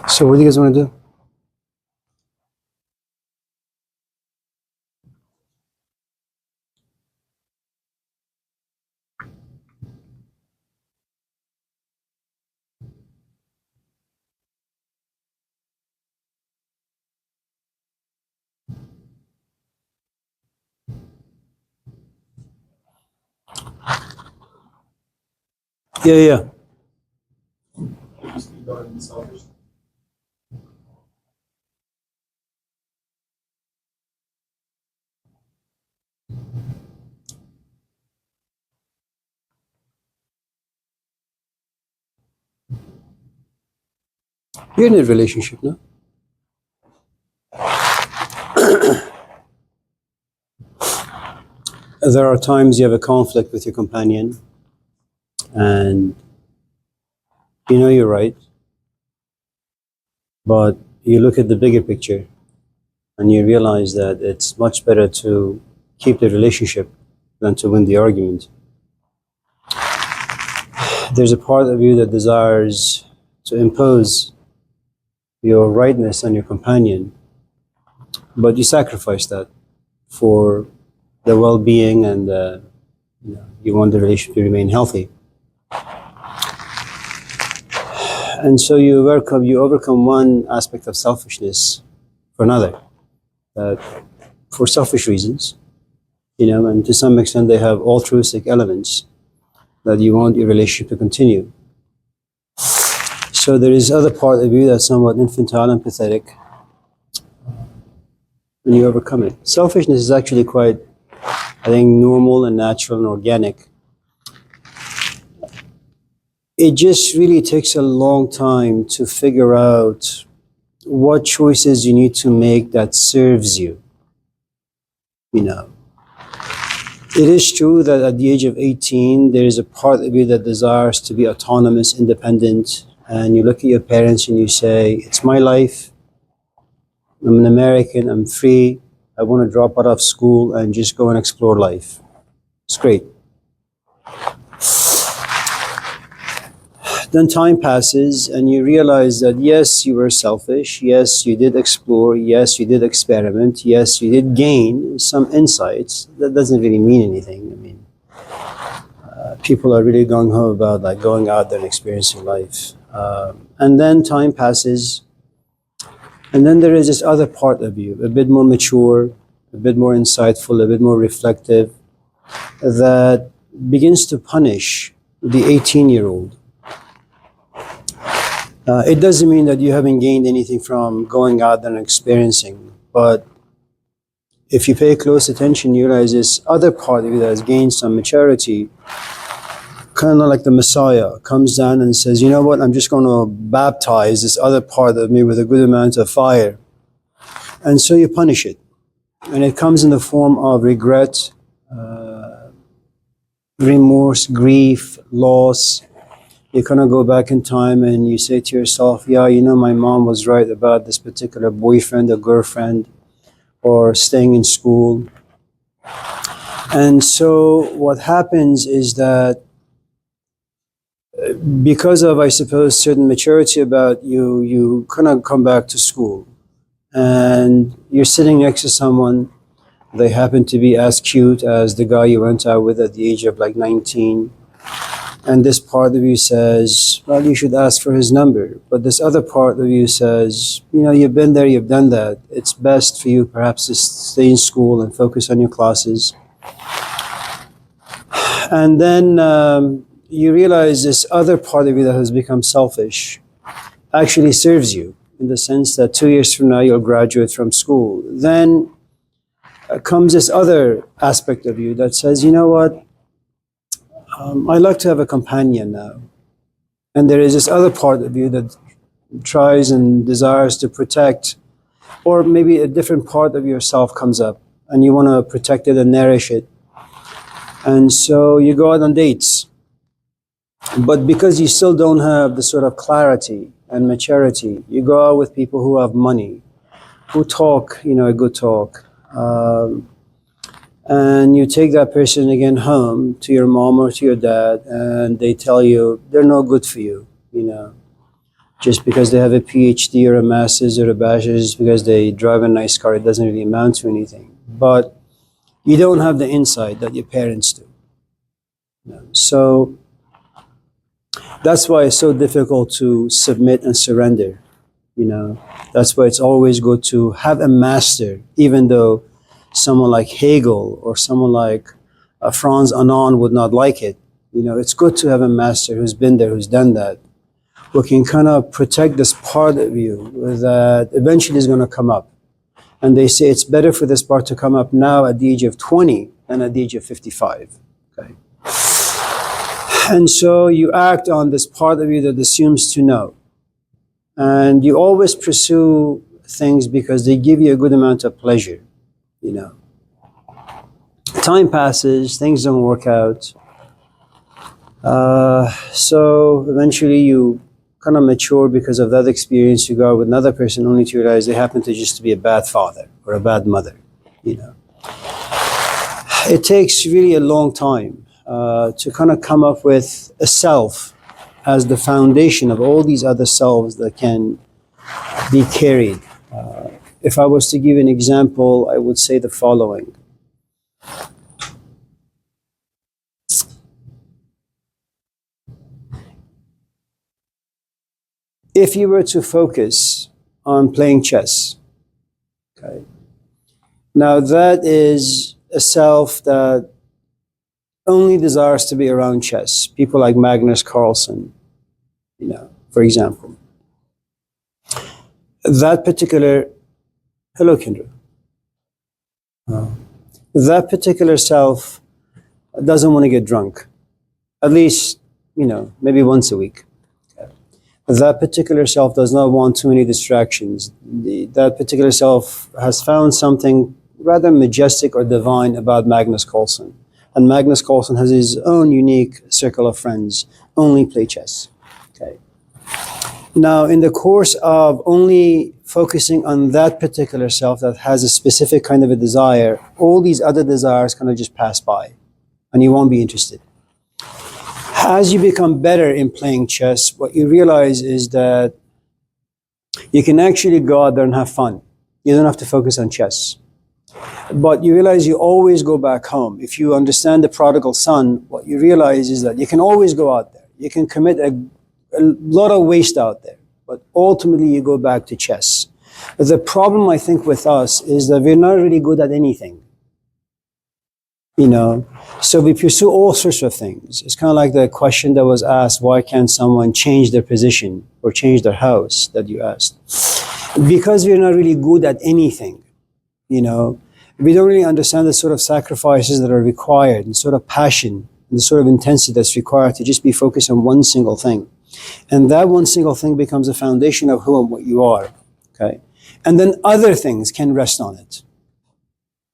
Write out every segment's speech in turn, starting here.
So what do you guys want to do? Yeah, yeah. You're in a relationship, no? There are times you have a conflict with your companion, and you know you're right, but you look at the bigger picture and you realize that it's much better to keep the relationship than to win the argument. There's a part of you that desires to impose your rightness on your companion, but you sacrifice that for the well-being and you want the relationship to remain healthy. And so you overcome one aspect of selfishness for another, that for selfish reasons, and to some extent they have altruistic elements that you want your relationship to continue. So there is other part of you that's somewhat infantile and pathetic, and you overcome it. Selfishness is actually quite, I think, normal and natural and organic. It just really takes a long time to figure out what choices you need to make that serves you. It is true that at the age of 18, there is a part of you that desires to be autonomous, independent, and you look at your parents and you say, it's my life, I'm an American, I'm free, I want to drop out of school and just go and explore life. It's great. Then time passes and you realize that yes, you were selfish, yes, you did explore, yes, you did experiment, yes, you did gain some insights. That doesn't really mean anything. I mean, people are really gung-ho about like going out there and experiencing life. And then time passes, and then there is this other part of you, a bit more mature, a bit more insightful, a bit more reflective, that begins to punish the 18-year-old. It doesn't mean that you haven't gained anything from going out there and experiencing, but if you pay close attention, you realize this other part of you that has gained some maturity, kind of like the Messiah, comes down and says, you know what, I'm just going to baptize this other part of me with a good amount of fire. And so you punish it. And it comes in the form of regret, remorse, grief, loss. You kind of go back in time and you say to yourself, yeah, my mom was right about this particular boyfriend or girlfriend or staying in school. And so what happens is that because of, I suppose, certain maturity about you, you kind of come back to school and you're sitting next to someone. They happen to be as cute as the guy you went out with at the age of like 19. And this part of you says, well, you should ask for his number. But this other part of you says, you've been there, you've done that. It's best for you perhaps to stay in school and focus on your classes. And then you realize this other part of you that has become selfish actually serves you in the sense that 2 years from now, you'll graduate from school. Then comes this other aspect of you that says, you know what? I like to have a companion now. And there is this other part of you that tries and desires to protect, or maybe a different part of yourself comes up and you want to protect it and nourish it. And so you go out on dates. But because you still don't have the sort of clarity and maturity, you go out with people who have money, who talk, a good talk. And you take that person again home to your mom or to your dad, and they tell you they're no good for you, Just because they have a PhD or a master's or a bachelor's, because they drive a nice car, it doesn't really amount to anything. But you don't have the insight that your parents do. So that's why it's so difficult to submit and surrender. That's why it's always good to have a master, even though someone like Hegel or someone like Franz Fanon would not like it. It's good to have a master who's been there, who's done that, who can kind of protect this part of you that eventually is going to come up. And they say it's better for this part to come up now at the age of 20 than at the age of 55. Okay. And so you act on this part of you that assumes to know. And you always pursue things because they give you a good amount of pleasure. Time passes, things don't work out. So eventually you kind of mature because of that experience. You go out with another person only to realize they happen to just be a bad father or a bad mother. It takes really a long time to kind of come up with a self as the foundation of all these other selves that can be carried. If I was to give an example, I would say the following. If you were to focus on playing chess, okay, now that is a self that only desires to be around chess. People like Magnus Carlsen, for example. That particular, hello Kendra. That particular self doesn't want to get drunk, at least, maybe once a week. That particular self does not want too many distractions. That particular self has found something rather majestic or divine about Magnus Carlsen. And Magnus Carlsen has his own unique circle of friends, only play chess. Okay. Now, in the course of only focusing on that particular self that has a specific kind of a desire, all these other desires kind of just pass by, and you won't be interested. As you become better in playing chess, what you realize is that you can actually go out there and have fun. You don't have to focus on chess. But you realize you always go back home. If you understand the prodigal son, what you realize is that you can always go out there. You can commit a lot of waste out there, but ultimately you go back to chess. The problem, I think, with us is that we're not really good at anything. So we pursue all sorts of things. It's kind of like the question that was asked, why can't someone change their position or change their house, that you asked? Because we're not really good at anything. We don't really understand the sort of sacrifices that are required, and sort of passion, and the sort of intensity that's required to just be focused on one single thing. And that one single thing becomes the foundation of who and what you are. Okay? And then other things can rest on it.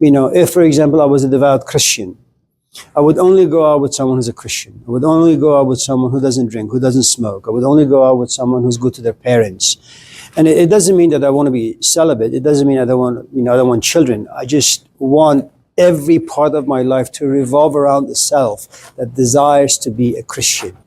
If, for example, I was a devout Christian, I would only go out with someone who's a Christian. I would only go out with someone who doesn't drink, who doesn't smoke. I would only go out with someone who's good to their parents. And it doesn't mean that I want to be celibate. It doesn't mean I don't want children. I just want every part of my life to revolve around the self that desires to be a Christian.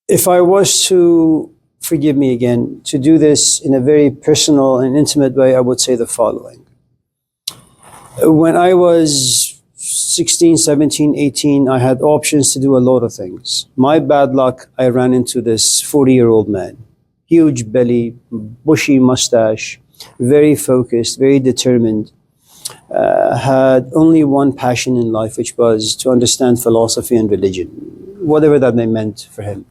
If I was to, forgive me again, to do this in a very personal and intimate way, I would say the following. When I was 16, 17, 18, I had options to do a lot of things. My bad luck, I ran into this 40-year-old man. Huge belly, bushy mustache, very focused, very determined. Had only one passion in life, which was to understand philosophy and religion, whatever that meant for him.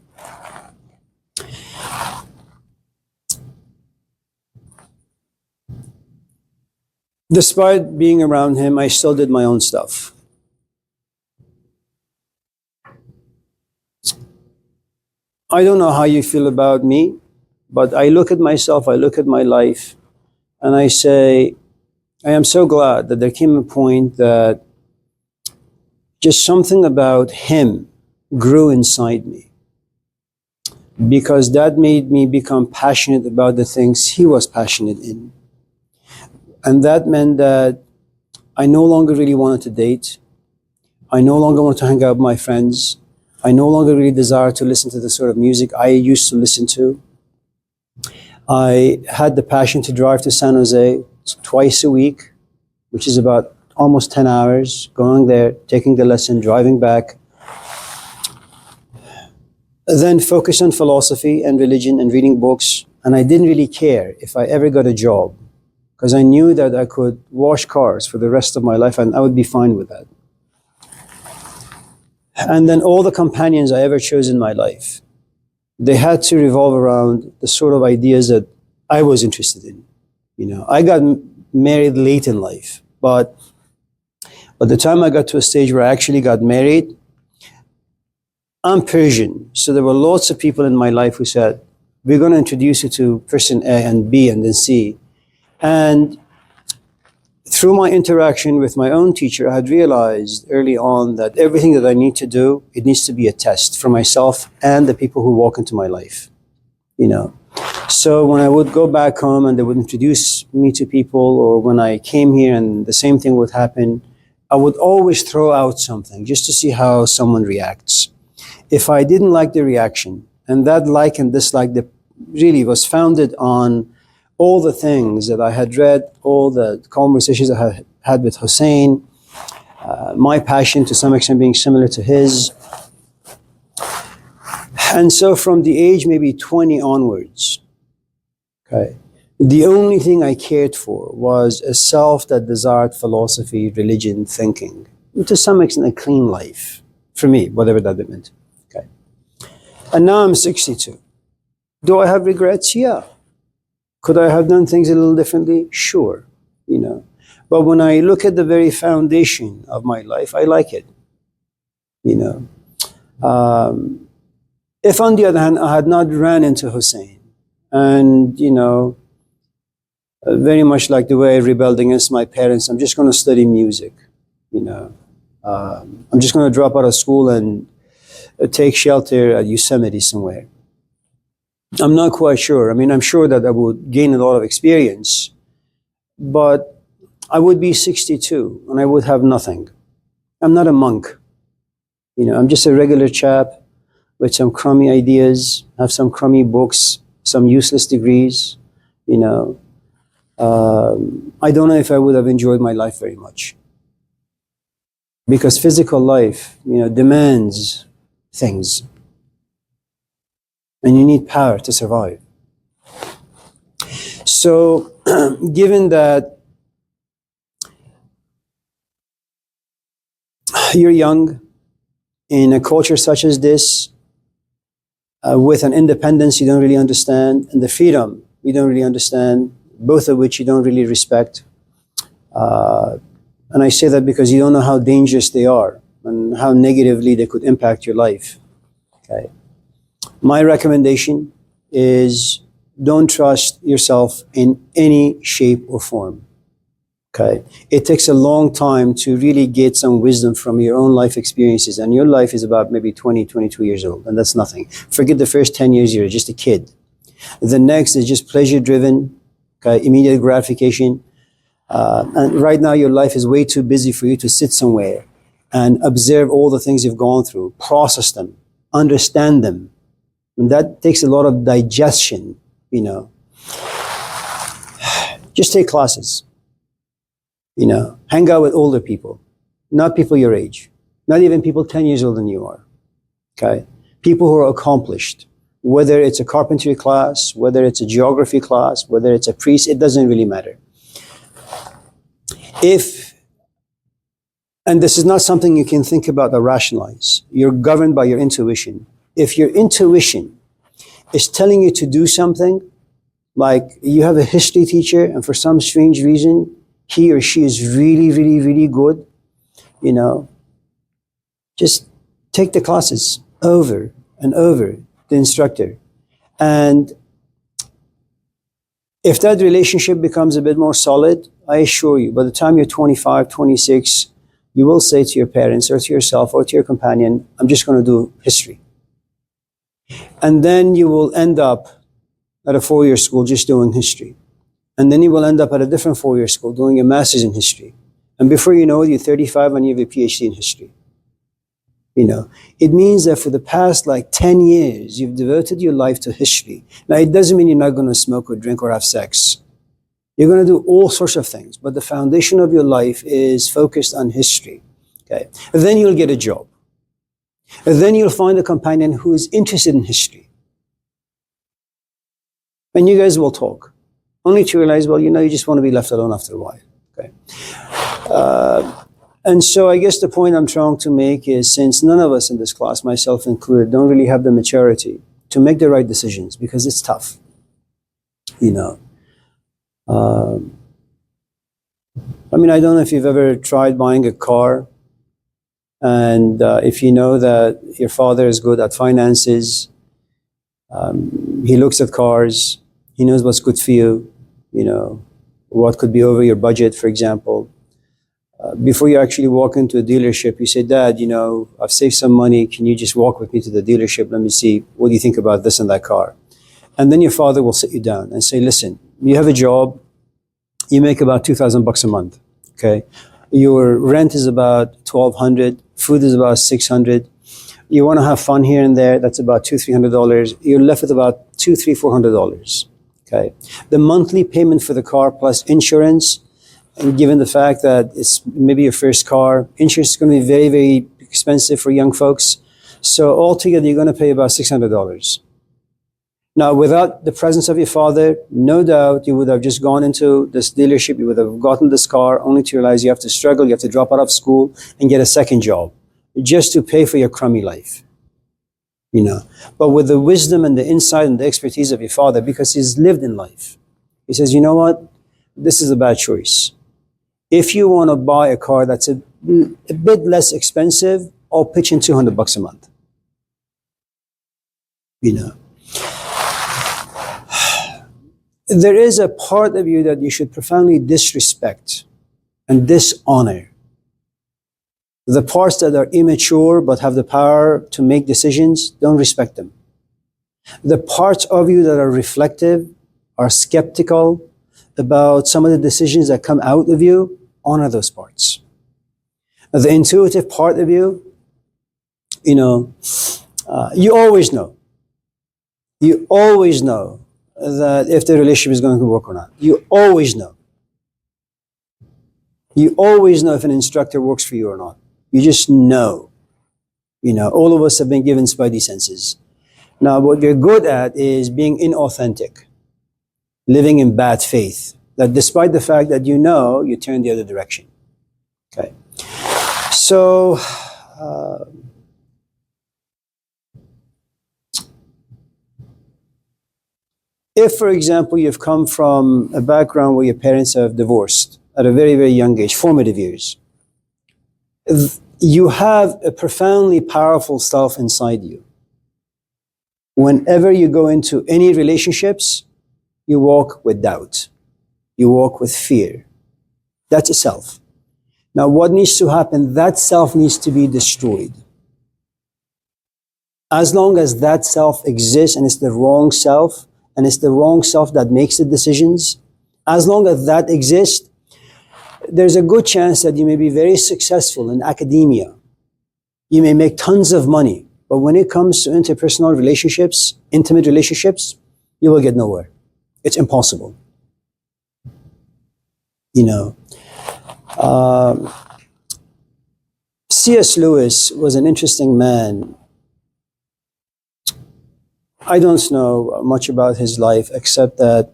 Despite being around him, I still did my own stuff. I don't know how you feel about me, but I look at myself, I look at my life, and I say, I am so glad that there came a point that just something about him grew inside me, because that made me become passionate about the things he was passionate in. And that meant that I no longer really wanted to date. I no longer want to hang out with my friends. I no longer really desire to listen to the sort of music I used to listen to. I had the passion to drive to San Jose twice a week, which is about almost 10 hours, going there, taking the lesson, driving back. Then focus on philosophy and religion and reading books. And I didn't really care if I ever got a job, because I knew that I could wash cars for the rest of my life and I would be fine with that. And then all the companions I ever chose in my life, they had to revolve around the sort of ideas that I was interested in. I got married late in life, but by the time I got to a stage where I actually got married, I'm Persian, so there were lots of people in my life who said, we're going to introduce you to person A and B and then C. And through my interaction with my own teacher, I had realized early on that everything that I need to do, it needs to be a test for myself and the people who walk into my life. So when I would go back home and they would introduce me to people, or when I came here and the same thing would happen, I would always throw out something just to see how someone reacts. If I didn't like the reaction, and that like and dislike really was founded on all the things that I had read, all the conversations I had had with Hussein, my passion to some extent being similar to his. And so from the age maybe 20 onwards, okay, the only thing I cared for was a self that desired philosophy, religion, thinking, and to some extent a clean life, for me, whatever that meant. Okay. And now I'm 62. Do I have regrets? Yeah. Could I have done things a little differently? Sure. But when I look at the very foundation of my life, I like it. If on the other hand, I had not ran into Hussein and, very much like the way I rebelled against my parents, I'm just going to study music, I'm just going to drop out of school and take shelter at Yosemite somewhere. I'm not quite sure. I'm sure that I would gain a lot of experience, but I would be 62 and I would have nothing. I'm not a monk. I'm just a regular chap with some crummy ideas, have some crummy books, some useless degrees. I don't know if I would have enjoyed my life very much, because physical life, demands things, and you need power to survive. So, given that you're young in a culture such as this, with an independence you don't really understand, and the freedom you don't really understand, both of which you don't really respect. And I say that because you don't know how dangerous they are and how negatively they could impact your life. Okay. My recommendation is don't trust yourself in any shape or form. Okay. It takes a long time to really get some wisdom from your own life experiences, and your life is about maybe 20, 22 years old, and that's nothing. Forget the first 10 years, you're just a kid. The next is just pleasure-driven, okay, immediate gratification. And right now your life is way too busy for you to sit somewhere and observe all the things you've gone through, process them, understand them. And that takes a lot of digestion, Just take classes. Hang out with older people, not people your age, not even people 10 years older than you are, okay? People who are accomplished, whether it's a carpentry class, whether it's a geography class, whether it's a priest, it doesn't really matter. And this is not something you can think about or rationalize, you're governed by your intuition. If your intuition is telling you to do something, like you have a history teacher and for some strange reason, he or she is really, really, really good, just take the classes over and over, the instructor. And if that relationship becomes a bit more solid, I assure you, by the time you're 25, 26, you will say to your parents or to yourself or to your companion, I'm just going to do history. And then you will end up at a 4-year school just doing history. And then you will end up at a different 4-year school doing a master's in history. And before you know it, you're 35 and you have a PhD in history. It means that for the past like 10 years, you've devoted your life to history. Now, it doesn't mean you're not going to smoke or drink or have sex. You're going to do all sorts of things, but the foundation of your life is focused on history. Okay. And then you'll get a job. And then you'll find a companion who is interested in history. And you guys will talk, only to realize, well, you just want to be left alone after a while. Okay. And so I guess the point I'm trying to make is, since none of us in this class, myself included, don't really have the maturity to make the right decisions, because it's tough. I don't know if you've ever tried buying a car, and if you know that your father is good at finances, he looks at cars, he knows what's good for you, what could be over your budget, for example. Before you actually walk into a dealership, you say, Dad, I've saved some money. Can you just walk with me to the dealership? Let me see, what do you think about this and that car? And then your father will sit you down and say, listen, you have a job, you make about $2,000 a month, okay? Your rent is about $1,200, food is about $600. You want to have fun here and there, that's about $200-$300. You're left with about $200-$400, okay? The monthly payment for the car plus insurance, and given the fact that it's maybe your first car, insurance is going to be very, very expensive for young folks. So altogether, you're going to pay about $600. Now, without the presence of your father, no doubt you would have just gone into this dealership, you would have gotten this car, only to realize you have to struggle, you have to drop out of school and get a second job just to pay for your crummy life. But with the wisdom and the insight and the expertise of your father, because he's lived in life, he says, you know what? This is a bad choice. If you want to buy a car that's a bit less expensive, I'll pitch in $200 a month. There is a part of you that you should profoundly disrespect and dishonor. The parts that are immature but have the power to make decisions, don't respect them. The parts of you that are reflective, are skeptical about some of the decisions that come out of you, honor those parts. The intuitive part of you, you always know. You always know that if the relationship is going to work or not. You always know. You always know if an instructor works for you or not. You just know. All of us have been given spidey senses. Now, what you're good at is being inauthentic, living in bad faith, that despite the fact that you turn the other direction. Okay. So, if, for example, you've come from a background where your parents have divorced at a very, very young age, formative years, you have a profoundly powerful self inside you. Whenever you go into any relationships, you walk with doubt. You walk with fear. That's a self. Now, what needs to happen? That self needs to be destroyed. As long as that self exists and it's the wrong self, and it's the wrong self that makes the decisions, as long as that exists, there's a good chance that you may be very successful in academia. You may make tons of money, but when it comes to interpersonal relationships, intimate relationships, you will get nowhere. It's impossible. C.S. Lewis was an interesting man. I don't know much about his life except that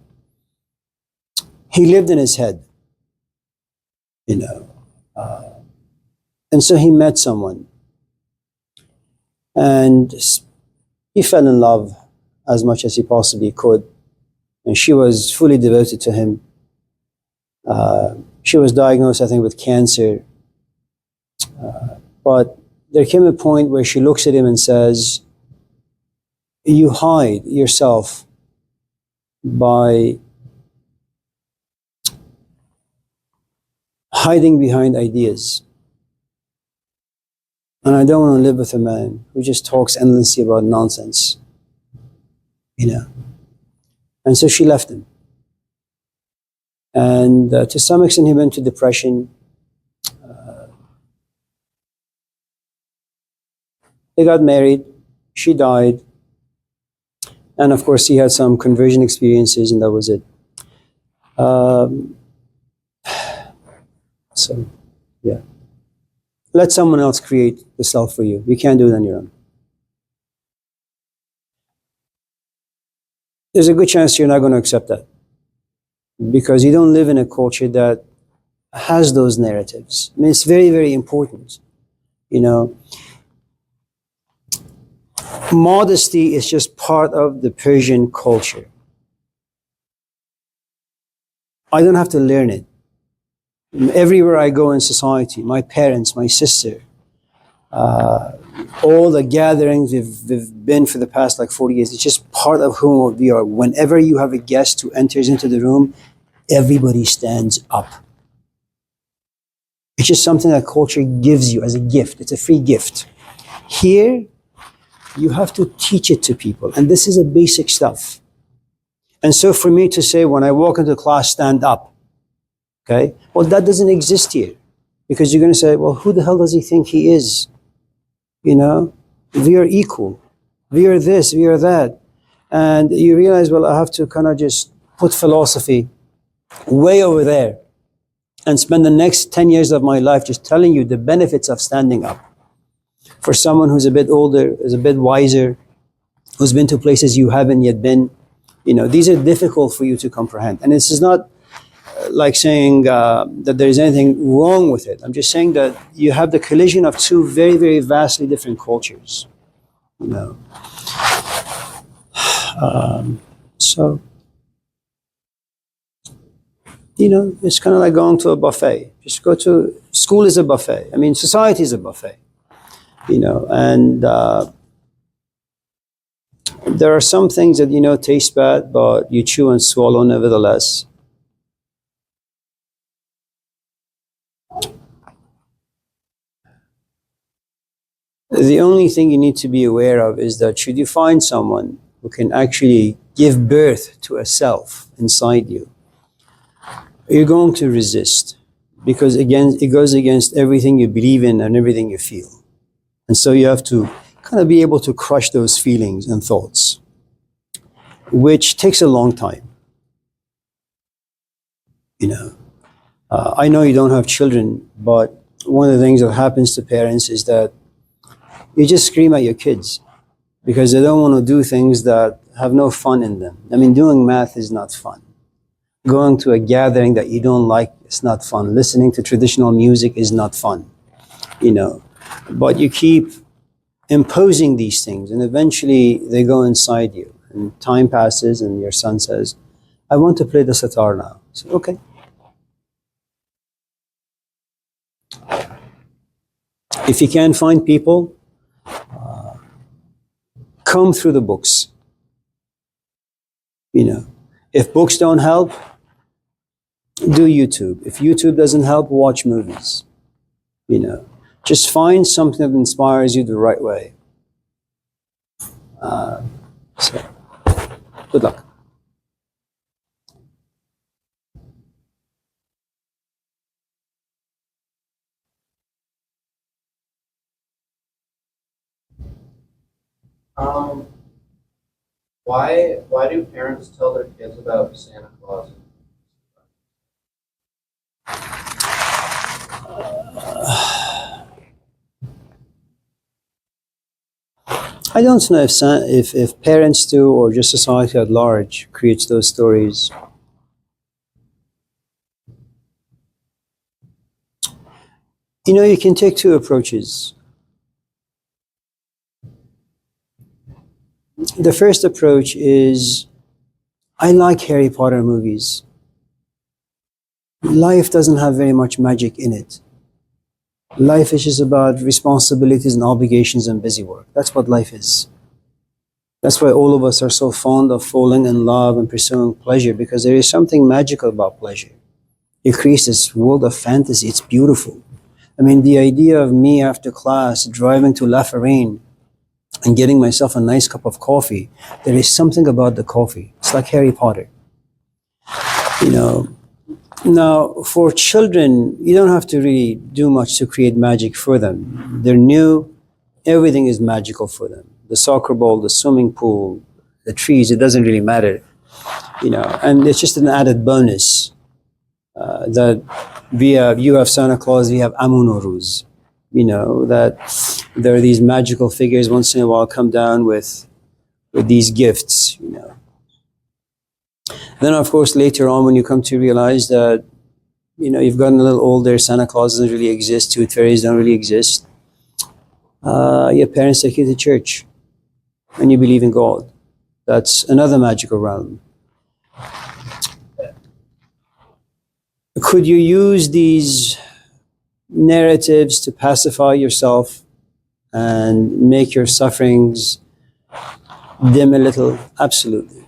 he lived in his head, and so he met someone and he fell in love as much as he possibly could, and she was fully devoted to him. She was diagnosed, I think, with cancer, but there came a point where she looks at him and says, you hide yourself by hiding behind ideas. And I don't want to live with a man who just talks endlessly about nonsense. And so she left him. And to some extent he went to depression. They got married. She died. And of course, he had some conversion experiences, and that was it. Um, so, yeah. Let someone else create the self for you. You can't do it on your own. There's a good chance you're not going to accept that because you don't live in a culture that has those narratives. I mean, it's very, very important. You know, modesty is just part of the Persian culture. I don't have to learn it. Everywhere I go in society, my parents, my sister, all the gatherings we've been for the past like 40 years, it's just part of who we are. Whenever you have a guest who enters into the room, everybody stands up. It's just something that culture gives you as a gift. It's a free gift. Here, you have to teach it to people. And this is a basic stuff. And so for me to say, when I walk into class, stand up, okay? Well, that doesn't exist here. Because you're going to say, well, who the hell does he think he is? You know, we are equal. We are this, we are that. And you realize, well, I have to kind of just put philosophy way over there and spend the next 10 years of my life just telling you the benefits of standing up. For someone who's a bit older, is a bit wiser, who's been to places you haven't yet been, you know, these are difficult for you to comprehend. And this is not like saying that there is anything wrong with it. I'm just saying that you have the collision of two very, very vastly different cultures. You know, so you know, it's kind of like going to a buffet. Just go to school is a buffet. I mean, society is a buffet. You know, and there are some things that you know taste bad, but you chew and swallow nevertheless. The only thing you need to be aware of is that should you find someone who can actually give birth to a self inside you, you're going to resist because again, it goes against everything you believe in and everything you feel. And so you have to kind of be able to crush those feelings and thoughts, which takes a long time. You know, I know you don't have children, but one of the things that happens to parents is that you just scream at your kids because they don't want to do things that have no fun in them. I mean, doing math is not fun. Going to a gathering that you don't like is not fun. Listening to traditional music is not fun, you know. But you keep imposing these things and eventually they go inside you. And time passes and your son says, I want to play the sitar now. So, okay. If you can't find people, comb through the books. You know, if books don't help, do YouTube. If YouTube doesn't help, watch movies. You know, just find something that inspires you the right way. So, good luck. Um, why do parents tell their kids about Santa Claus? I don't know if parents do or just society at large creates those stories. You know, you can take two approaches. The first approach is, I like Harry Potter movies. Life doesn't have very much magic in it. Life is just about responsibilities and obligations and busy work. That's what life is. That's why all of us are so fond of falling in love and pursuing pleasure, because there is something magical about pleasure. It creates this world of fantasy. It's beautiful. I mean, the idea of me after class driving to La Farine and getting myself a nice cup of coffee, there is something about the coffee. It's like Harry Potter. You know, now for children, you don't have to really do much to create magic for them. They're new, Everything is magical for them. The soccer ball, the swimming pool, the trees, it doesn't really matter, and it's just an added bonus that you have Santa Claus, we have Amunuruz, that there are these magical figures once in a while come down with these gifts, Then, of course, later on, when you come to realize that, you've gotten a little older, Santa Claus doesn't really exist, tooth fairies don't really exist, your parents take you to church and you believe in God. That's another magical realm. Could you use these narratives to pacify yourself and make your sufferings dim a little? Absolutely.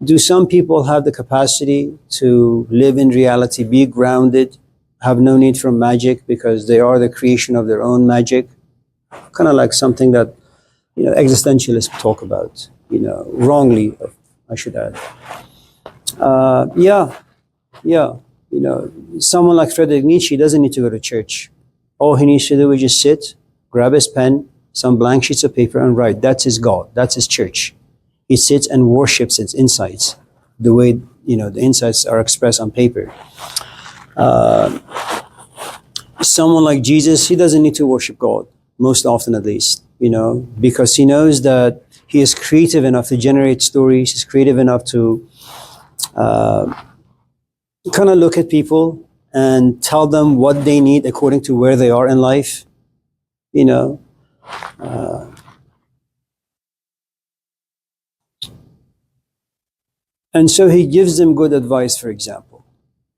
Do some people have the capacity to live in reality, be grounded, have no need for magic because they are the creation of their own magic? Kind of like something that, existentialists talk about, wrongly, I should add. Yeah. Someone like Friedrich Nietzsche doesn't need to go to church. All he needs to do is just sit, grab his pen, some blank sheets of paper, and write. That's his God. That's his church. He sits and worships its insights, the way the insights are expressed on paper. Someone like Jesus, he doesn't need to worship God, most often at least, because he knows that he is creative enough to generate stories. He's creative enough to kind of look at people and tell them what they need according to where they are in life, and so he gives them good advice, for example.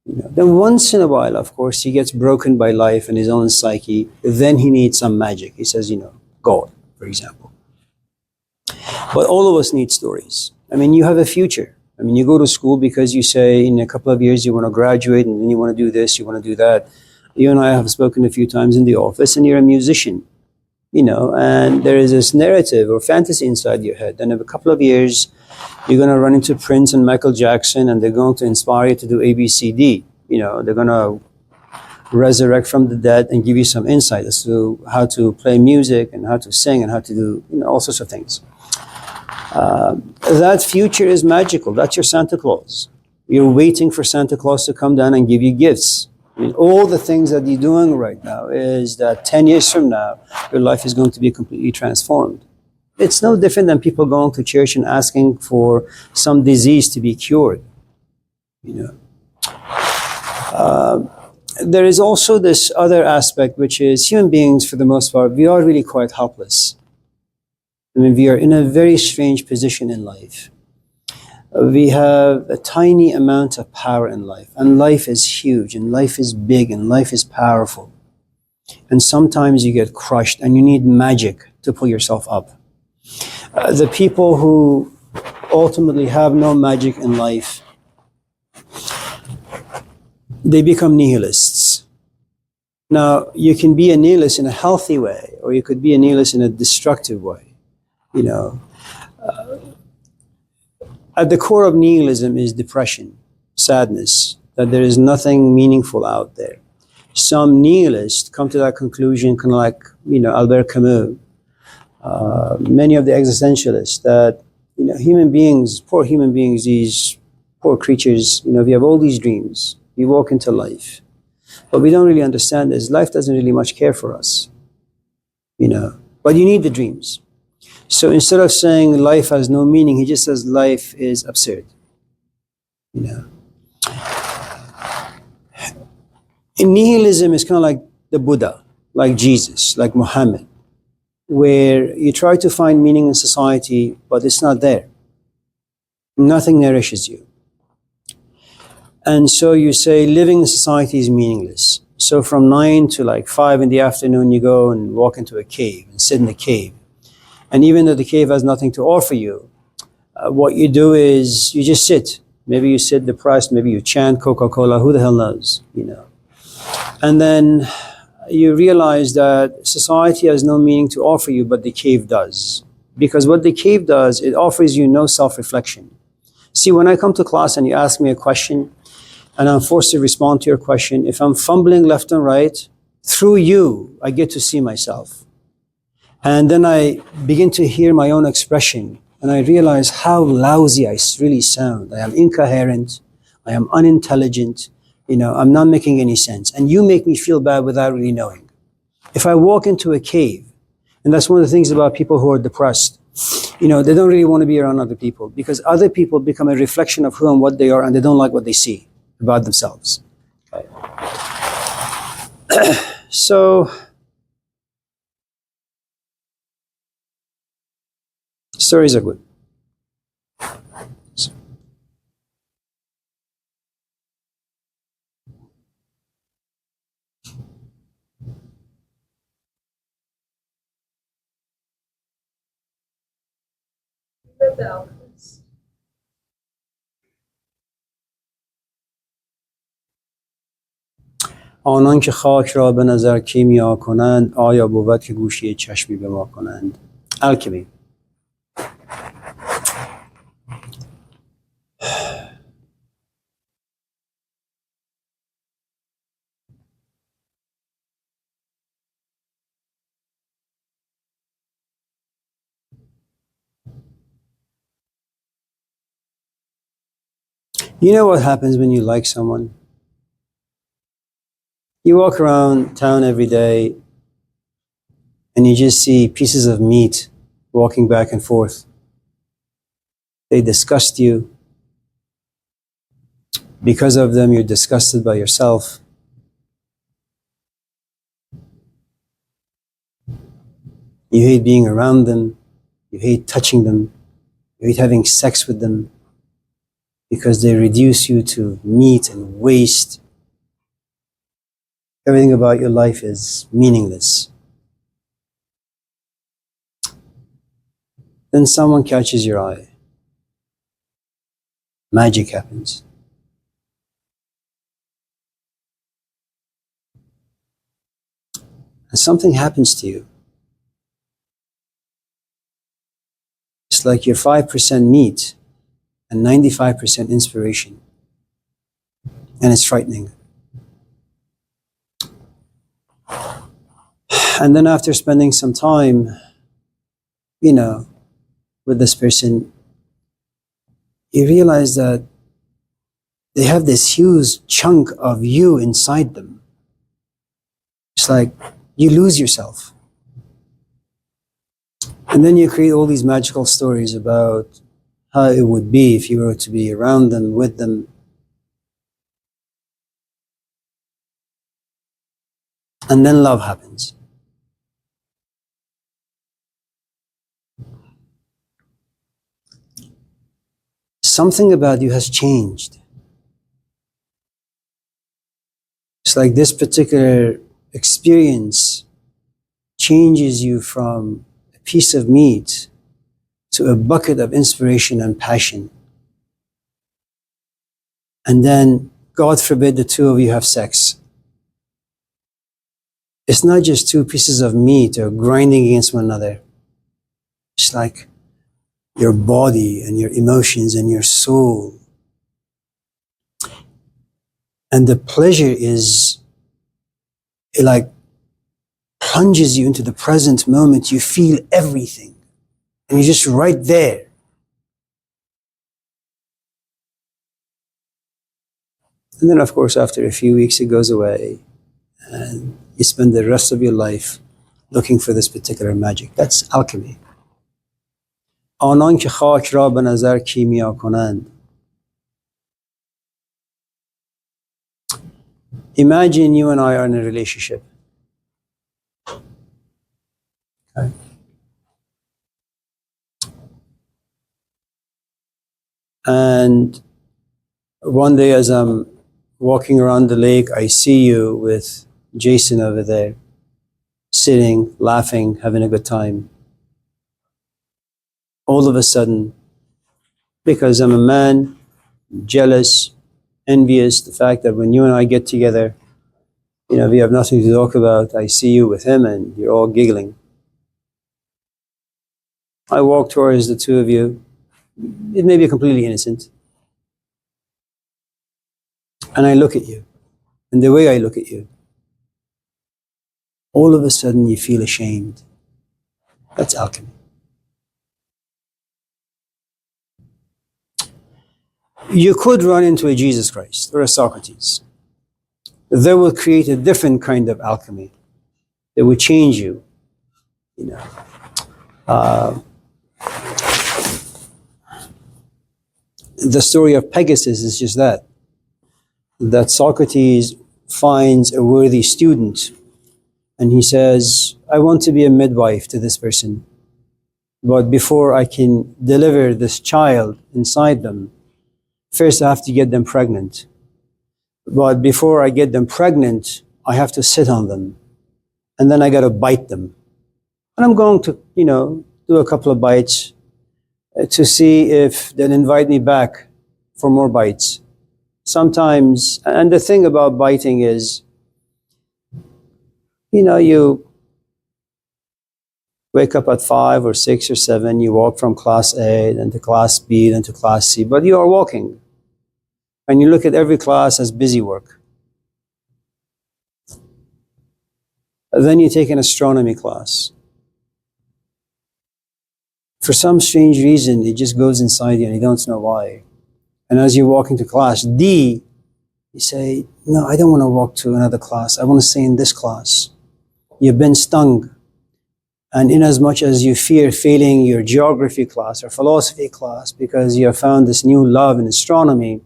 Then once in a while, of course, he gets broken by life and his own psyche. Then he needs some magic. He says, God, for example. But all of us need stories. You have a future. You go to school because you say in a couple of years you want to graduate and then you want to do this, you want to do that. You and I have spoken a few times in the office, and you're a musician, and there is this narrative or fantasy inside your head. And in a couple of years, you're going to run into Prince and Michael Jackson, and they're going to inspire you to do A, B, C, D. They're going to resurrect from the dead and give you some insight as to how to play music and how to sing and how to do all sorts of things. That future is magical. That's your Santa Claus. You're waiting for Santa Claus to come down and give you gifts. All the things that you're doing right now is that 10 years from now, your life is going to be completely transformed. It's no different than people going to church and asking for some disease to be cured. There is also this other aspect, which is human beings, for the most part, we are really quite helpless. We are in a very strange position in life. We have a tiny amount of power in life, and life is huge, and life is big, and life is powerful. And sometimes you get crushed, and you need magic to pull yourself up. The people who ultimately have no magic in life, they become nihilists. Now, you can be a nihilist in a healthy way, or you could be a nihilist in a destructive way. At the core of nihilism is depression, sadness, that there is nothing meaningful out there. Some nihilists come to that conclusion, kind of like, Albert Camus, many of the existentialists, that, human beings, poor human beings, these poor creatures, we have all these dreams. We walk into life. But we don't really understand this. Life doesn't really much care for us, But you need the dreams. So instead of saying life has no meaning, he just says life is absurd. In nihilism is kind of like the Buddha, like Jesus, like Muhammad, where you try to find meaning in society, but it's not there. Nothing nourishes you. And so you say living in society is meaningless. So from 9 to 5 in the afternoon, you go and walk into a cave and sit in the cave. And even though the cave has nothing to offer you, what you do is you just sit. Maybe you sit depressed, maybe you chant Coca-Cola, who the hell knows, And then you realize that society has no meaning to offer you, but the cave does. Because what the cave does, it offers you no self-reflection. See, when I come to class and you ask me a question, and I'm forced to respond to your question, if I'm fumbling left and right, through you, I get to see myself. And then I begin to hear my own expression, and I realize how lousy I really sound. I am incoherent, I am unintelligent, I'm not making any sense. And you make me feel bad without really knowing. If I walk into a cave, and that's one of the things about people who are depressed, they don't really want to be around other people because other people become a reflection of who and what they are, and they don't like what they see about themselves. Okay. So, stories are good. read The Alchemist. آنان که خاک را به نظر کیمیا کنند آیا بود که گوشی چشمی به ما کنند. Alchemy. You know what happens when you like someone? You walk around town every day and you just see pieces of meat walking back and forth. They disgust you. Because of them, you're disgusted by yourself. You hate being around them. You hate touching them. You hate having sex with them because they reduce you to meat and waste. Everything about your life is meaningless. Then someone catches your eye. Magic happens. And something happens to you. It's like you're 5% meat and 95% inspiration. And it's frightening. And then after spending some time, with this person, you realize that they have this huge chunk of you inside them. It's like you lose yourself. And then you create all these magical stories about how it would be if you were to be around them, with them. And then love happens. Something about you has changed. It's like this particular experience changes you from a piece of meat to a bucket of inspiration and passion. And then, God forbid, the two of you have sex. It's not just two pieces of meat or grinding against one another. It's like your body and your emotions and your soul. And the pleasure is, it like plunges you into the present moment. You feel everything. And you're just right there. And then, of course, after a few weeks, it goes away. And you spend the rest of your life looking for this particular magic. That's alchemy. آنان که خاک را به نظر کیمیا کنند. Imagine you and I are in a relationship. Okay. And one day as I'm walking around the lake, I see you with Jason over there, sitting, laughing, having a good time. All of a sudden, because I'm a man, jealous, envious, the fact that when you and I get together, we have nothing to talk about, I see you with him and you're all giggling. I walk towards the two of you. It may be completely innocent. And I look at you. And the way I look at you, all of a sudden you feel ashamed. That's alchemy. You could run into a Jesus Christ or a Socrates. They will create a different kind of alchemy. They will change you. You know, the story of Pegasus is just that. That Socrates finds a worthy student, and he says, "I want to be a midwife to this person, but before I can deliver this child inside them, first I have to get them pregnant. But before I get them pregnant, I have to sit on them, and then I got to bite them. And I'm going to, do a couple of bites to see if they'll invite me back for more bites. Sometimes, and the thing about biting is, you wake up at 5 or 6 or 7, you walk from class A, then to class B, then to class C, but you are walking. And you look at every class as busy work. Then you take an astronomy class. For some strange reason, it just goes inside you and you don't know why. And as you walk into class D, you say, no, I don't want to walk to another class. I want to stay in this class. You've been stung. And in as much as you fear failing your geography class or philosophy class because you have found this new love in astronomy,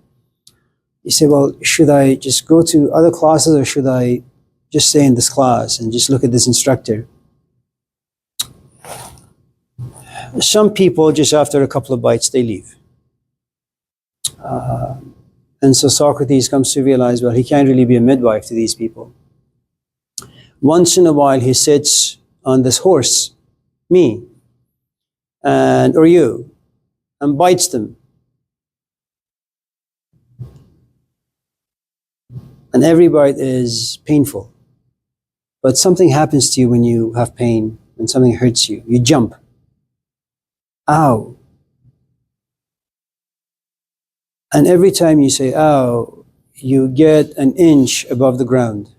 you say, well, should I just go to other classes or should I just stay in this class and just look at this instructor? Some people, just after a couple of bites, they leave. And so Socrates comes to realize, well, he can't really be a midwife to these people. Once in a while, he sits on this horse, me, or you, and bites them. And every bite is painful. But something happens to you when you have pain, when something hurts you. You jump. Ow. And every time you say, ow, you get an inch above the ground.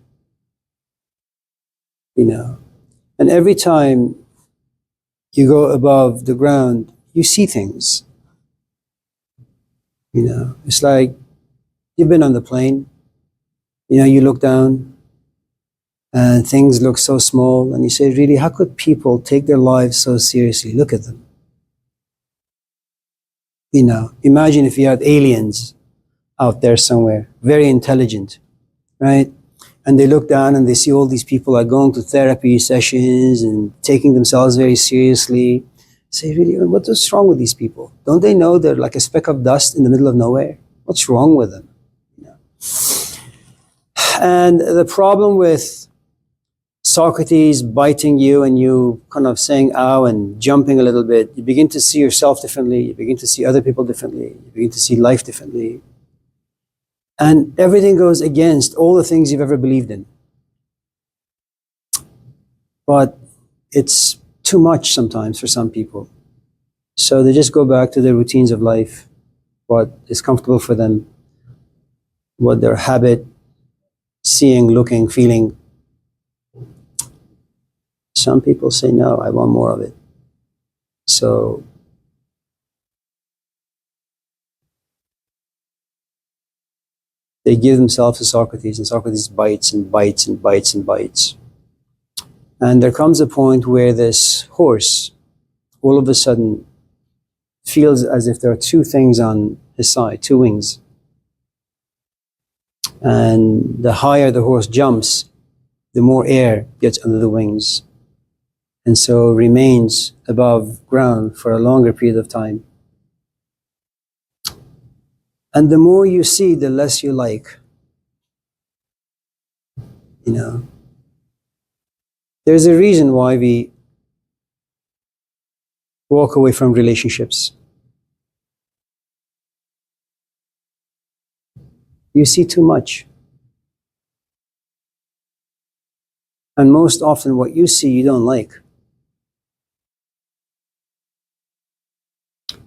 And every time you go above the ground, you see things. It's like you've been on the plane, you look down and things look so small and you say, really, how could people take their lives so seriously? Look at them. Imagine if you had aliens out there somewhere, very intelligent, right? And they look down and they see all these people are going to therapy sessions and taking themselves very seriously. Say, really, what's wrong with these people? Don't they know they're like a speck of dust in the middle of nowhere? What's wrong with them? And the problem with Socrates biting you and you kind of saying ow and jumping a little bit, you begin to see yourself differently, you begin to see other people differently, you begin to see life differently. And everything goes against all the things you've ever believed in. But it's too much sometimes for some people. So they just go back to their routines of life, what is comfortable for them, what their habit, seeing, looking, feeling. Some people say, no, I want more of it. So they give themselves to Socrates, and Socrates bites and bites and bites and bites. And there comes a point where this horse, all of a sudden, feels as if there are two things on his side, two wings. And the higher the horse jumps, the more air gets under the wings. And so remains above ground for a longer period of time. And the more you see, the less you like. There's a reason why we walk away from relationships. You see too much. And most often what you see, you don't like.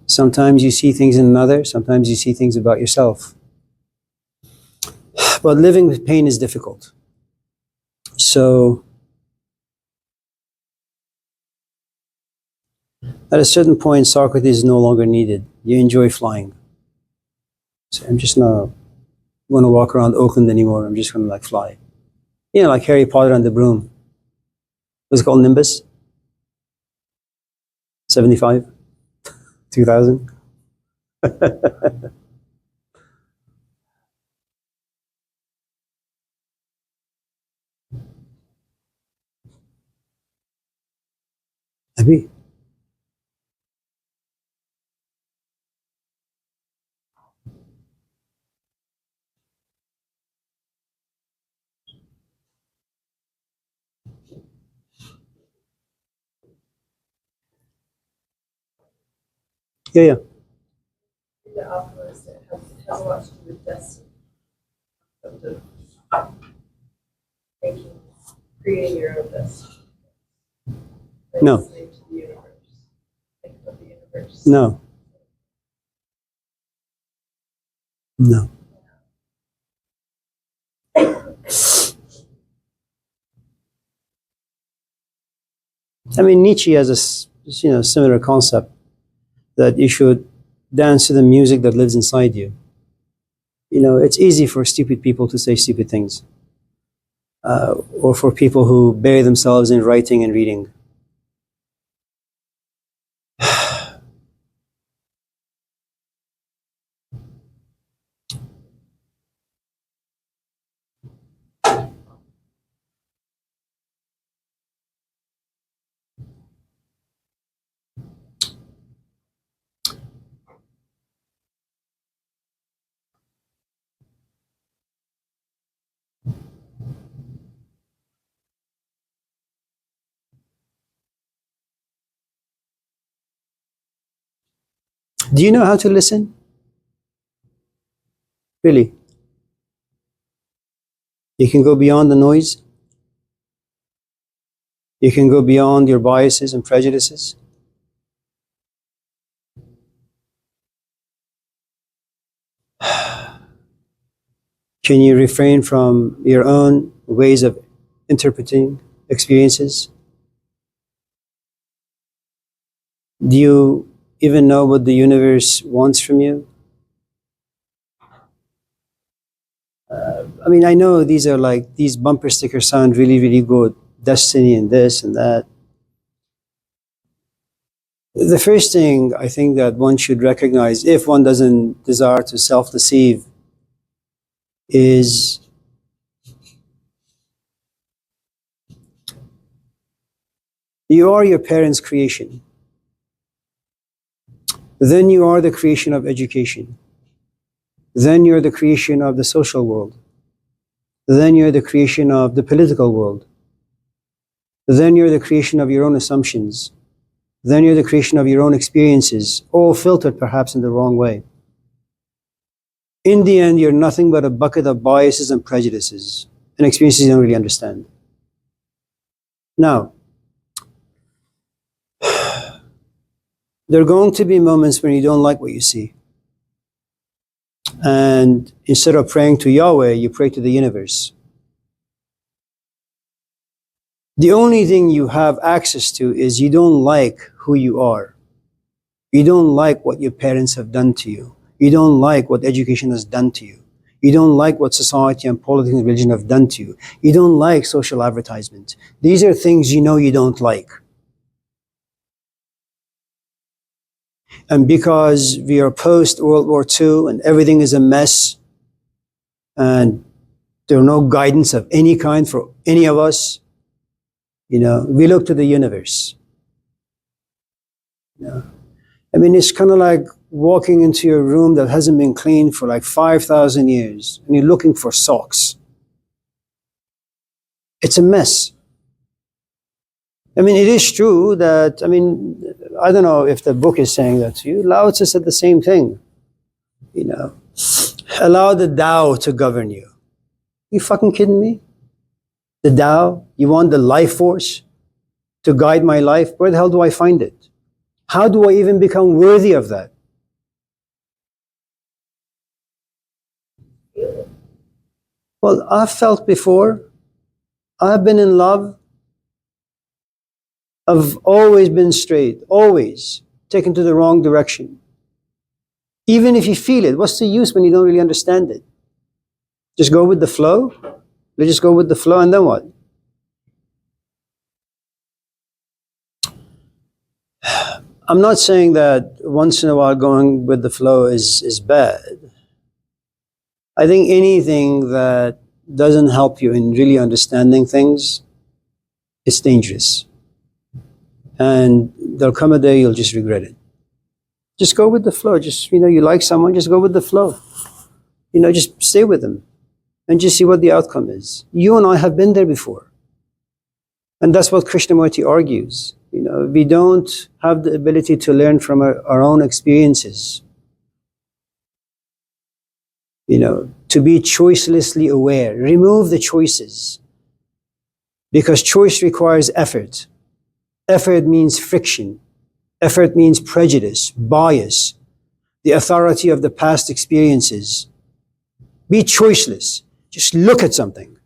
Sometimes you see things in another, sometimes you see things about yourself. But living with pain is difficult. So At a certain point, Socrates is no longer needed. You enjoy flying. So I'm just not going to walk around Oakland anymore. I'm just going to like fly. You know, like Harry Potter and the broom. What's it called? Nimbus? 75? 2000? Amir. Yeah, yeah. The alchemist, it has a lot to do with destiny, of the making, creating your own destiny. Like No. listening to the universe. Think of the universe. No. No. I mean, Nietzsche has a similar concept that you should dance to the music that lives inside you. You know, it's easy for stupid people to say stupid things, or for people who bury themselves in writing and reading. Do you know how to listen? Really? You can go beyond the noise. You can go beyond your biases and prejudices. Can you refrain from your own ways of interpreting experiences? Do you even know what the universe wants from you? I mean, I know these are like, these bumper stickers sound really, really good. Destiny and this and that. The first thing I think that one should recognize, if one doesn't desire to self deceive, is you are your parents' creation. Then you are the creation of education. Then you're the creation of the social world. Then you're the creation of the political world. Then you're the creation of your own assumptions. Then you're the creation of your own experiences, all filtered perhaps in the wrong way. In the end, you're nothing but a bucket of biases and prejudices and experiences you don't really understand. Now, there are going to be moments when you don't like what you see. And instead of praying to Yahweh, you pray to the universe. The only thing you have access to is you don't like who you are. You don't like what your parents have done to you. You don't like what education has done to you. You don't like what society and politics and religion have done to you. You don't like social advertisement. These are things you know you don't like. And because we are post World War II and everything is a mess and there are no guidance of any kind for any of us, we look to the universe. I mean, it's kind of like walking into a room that hasn't been cleaned for like 5,000 years and you're looking for socks. It's a mess. I mean, it is true that, I don't know if the book is saying that to you. Lao Tzu said the same thing. Allow the Tao to govern you. You fucking kidding me? The Tao? You want the life force to guide my life? Where the hell do I find it? How do I even become worthy of that? Well, I've felt before. I've been in love. I've always been straight, always. taken to the wrong direction. Even if you feel it, what's the use when you don't really understand it? Just go with the flow? Let's just go with the flow, and then what? I'm not saying that once in a while going with the flow is bad. I think anything that doesn't help you in really understanding things, it's dangerous. And there'll come a day you'll just regret it. Just go with the flow. Just, you like someone, just go with the flow. Just stay with them and just see what the outcome is. You and I have been there before. And that's what Krishnamurti argues. We don't have the ability to learn from our own experiences. To be choicelessly aware. Remove the choices. Because choice requires effort. Effort means friction. Effort means prejudice, bias, the authority of the past experiences. Be choiceless. Just look at something.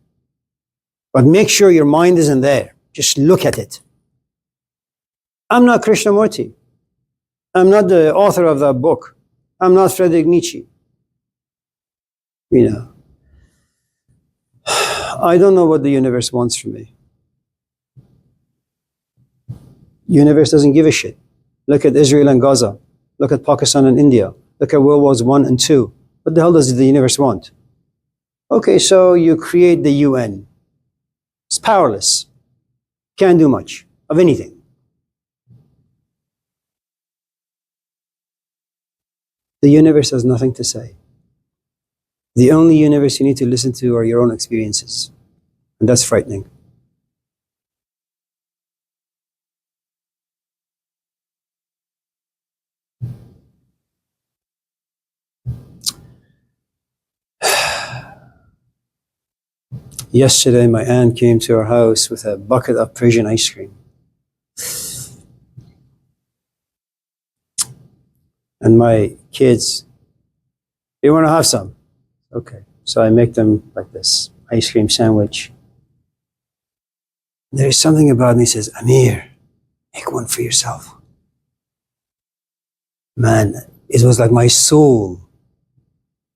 But make sure your mind isn't there. Just look at it. I'm not Krishnamurti. I'm not the author of that book. I'm not Friedrich Nietzsche. I don't know what the universe wants from me. Universe doesn't give a shit. Look at Israel and Gaza. Look at Pakistan and India. Look at World Wars I and II. What the hell does the universe want? Okay, so you create the UN. It's powerless. Can't do much of anything. The universe has nothing to say. The only universe you need to listen to are your own experiences. And that's frightening. Yesterday, my aunt came to our house with a bucket of Persian ice cream. And my kids, they want to have some. Okay. So I make them like this ice cream sandwich. There is something about me that says, Amir, make one for yourself. Man, it was like my soul,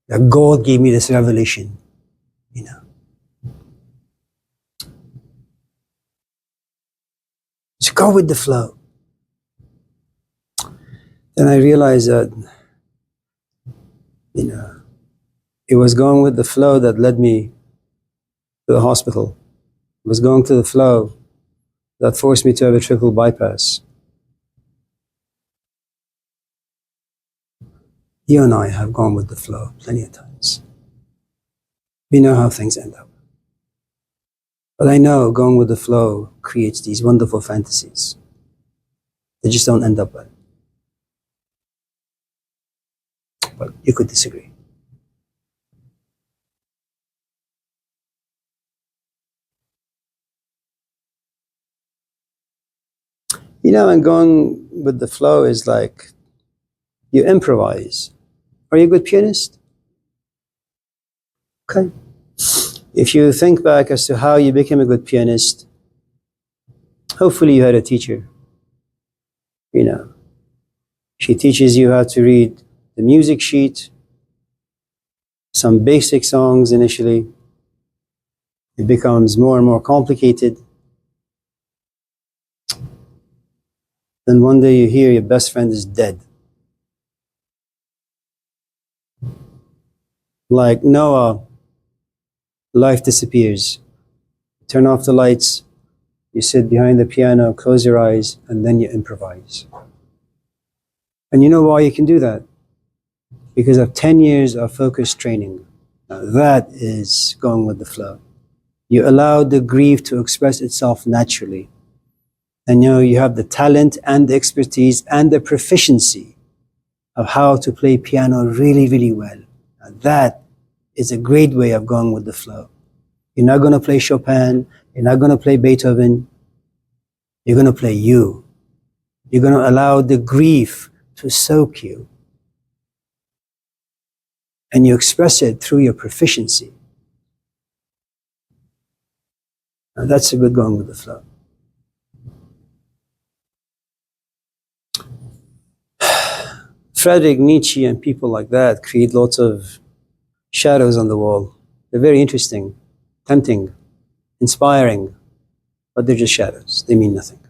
that God gave me this revelation, So go with the flow. Then I realized that, it was going with the flow that led me to the hospital. It was going to the flow that forced me to have a triple bypass. You and I have gone with the flow plenty of times. We know how things end up. But I know going with the flow creates these wonderful fantasies. They just don't end up well. But you could disagree. And going with the flow is like you improvise. Are you a good pianist? Okay. If you think back as to how you became a good pianist, hopefully you had a teacher. She teaches you how to read the music sheet, some basic songs initially. It becomes more and more complicated. Then one day you hear your best friend is dead. Like Noah, life disappears. Turn off the lights, you sit behind the piano, close your eyes, and then you improvise. And you know why you can do that? Because of 10 years of focused training. Now that is going with the flow. You allow the grief to express itself naturally. And you have the talent and the expertise and the proficiency of how to play piano really, really well. Now that is a great way of going with the flow. You're not going to play Chopin. You're not going to play Beethoven. You're going to play you. You're going to allow the grief to soak you. And you express it through your proficiency. Now that's a good going with the flow. Friedrich Nietzsche and people like that create lots of shadows on the wall. They're very interesting, tempting, inspiring, but they're just shadows. They mean nothing.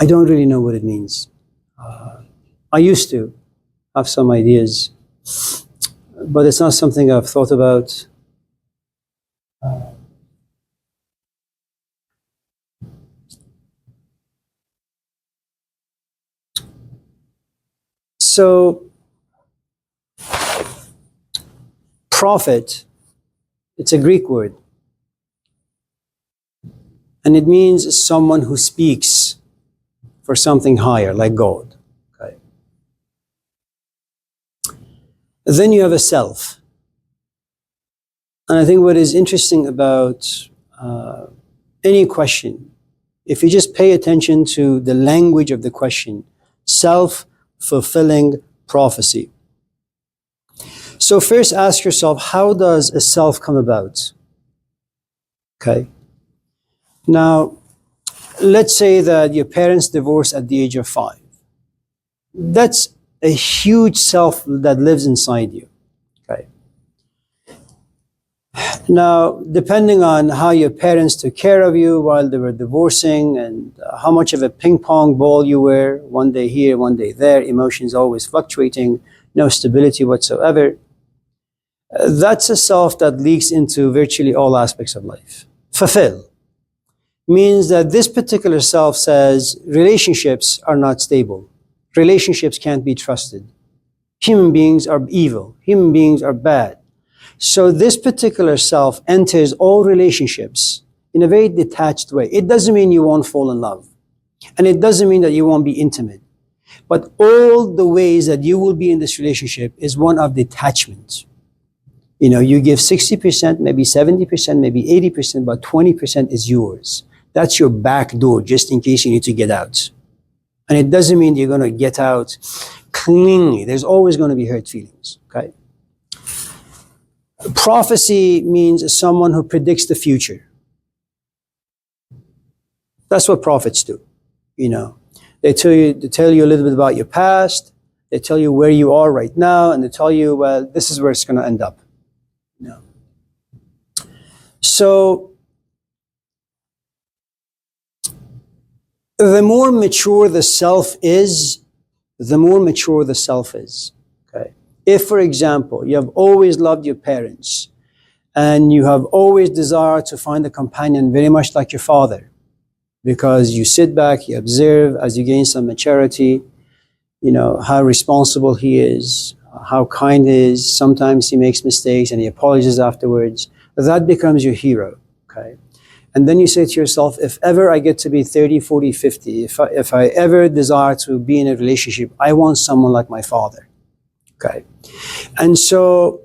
I don't really know what it means. I used to have some ideas, but it's not something I've thought about. So, prophet, it's a Greek word, and it means someone who speaks for something higher, like God. Okay. Then you have a self. And I think what is interesting about any question, if you just pay attention to the language of the question, self-fulfilling prophecy. So first ask yourself, how does a self come about? Okay. Now, let's say that your parents divorced at the age of 5. That's a huge self that lives inside you. Okay. Now, depending on how your parents took care of you while they were divorcing and how much of a ping pong ball you were, one day here, one day there, emotions always fluctuating, no stability whatsoever, that's a self that leaks into virtually all aspects of life. Fulfill means that this particular self says relationships are not stable. Relationships can't be trusted. Human beings are evil. Human beings are bad. So this particular self enters all relationships in a very detached way. It doesn't mean you won't fall in love. And it doesn't mean that you won't be intimate. But all the ways that you will be in this relationship is one of detachment. You know, you give 60%, maybe 70%, maybe 80%, but 20% is yours. That's your back door, just in case you need to get out. And it doesn't mean you're going to get out cleanly. There's always going to be hurt feelings, okay? Prophecy means someone who predicts the future. That's what prophets do, you know. They tell you a little bit about your past. They tell you where you are right now, and they tell you, well, this is where it's going to end up. You know. So the more mature the self is, the more mature the self is. Okay. If, for example, you have always loved your parents and you have always desired to find a companion very much like your father, because you sit back, you observe as you gain some maturity, you know, how responsible he is, how kind he is. Sometimes he makes mistakes and he apologizes afterwards. That becomes your hero, okay? And then you say to yourself, if ever I get to be 30, 40, 50, if I ever desire to be in a relationship, I want someone like my father, okay? And so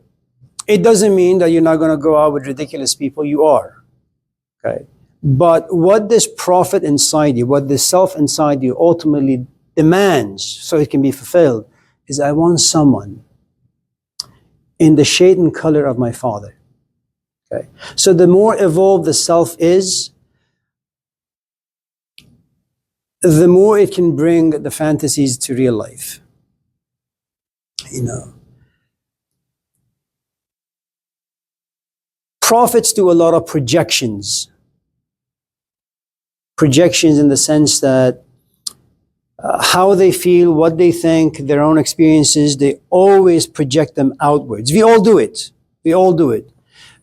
it doesn't mean that you're not going to go out with ridiculous people. You are, okay? But what this prophet inside you, what this self inside you ultimately demands so it can be fulfilled is, I want someone in the shade and color of my father. Okay. So the more evolved the self is, the more it can bring the fantasies to real life. You know. Prophets do a lot of projections. Projections in the sense that how they feel, what they think, their own experiences, they always project them outwards. We all do it. We all do it.